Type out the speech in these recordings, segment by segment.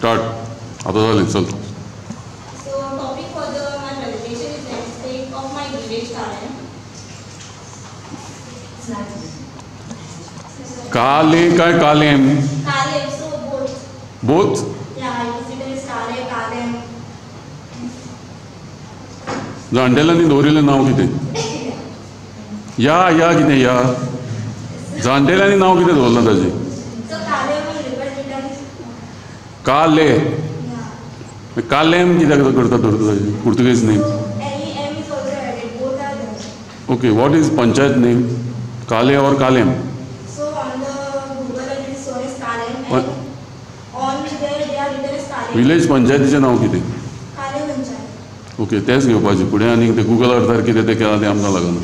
Start. आता झाले चल. So topic for my presentation is landscape of my village Kalem. काले काय कालेम? Kalem, so both. Both. Yeah, it is Kalem, Kalem. जाणटेल्यांनी दवरिल्लें नांव कितें? या कितें या? जाणटेल्यांनी नांव कितें दवरलां ताजें? So Kalem will represent. काले. Yeah. कालेम कित्याक करता तर ताजें Portuguese name? So M is also added. Both are there. Okay, what is panchayat name? काले और कालेम? So on the Google it is shown as Kalem What? and on there they are written as Kalem. Village पंचायतीचें नांव कितें? Kalem Panchayat. Okay, तेंच घेवपाचें. फुडें आनी ते गुगल अर्थार कितें तें केलां तें आमकां लागना.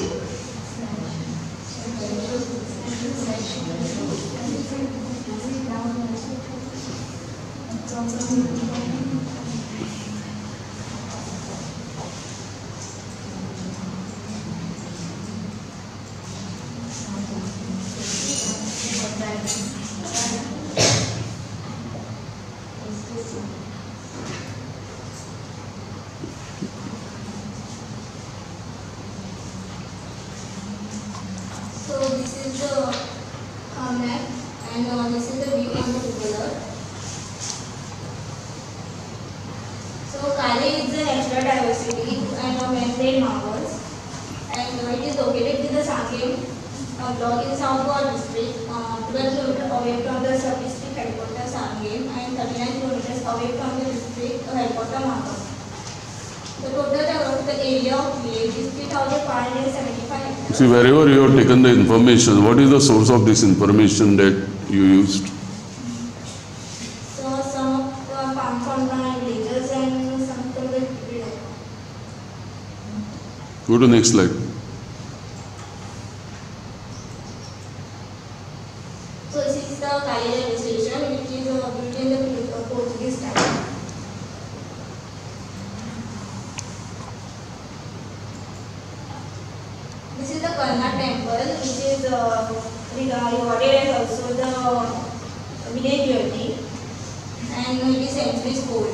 So this is the map and this is the view on the Google Earth. So Kali is the natural diversity and man-made marvels, and it is located in the Sangem block in South Goa district, 12 km away from the sub-district headquarters Sangem and 39 km away from the district headquarters Mahakam. The total the area of village is 3,575 hectares. See, wherever you have taken the information, what is the source of this information that you used? So some of the farm from my villagers and some from the people. Go to next slide. So this is the Kali railway station which is built in the Portuguese time. This is the Karna temple which is regarded as also the village jewelry and it is centuries old.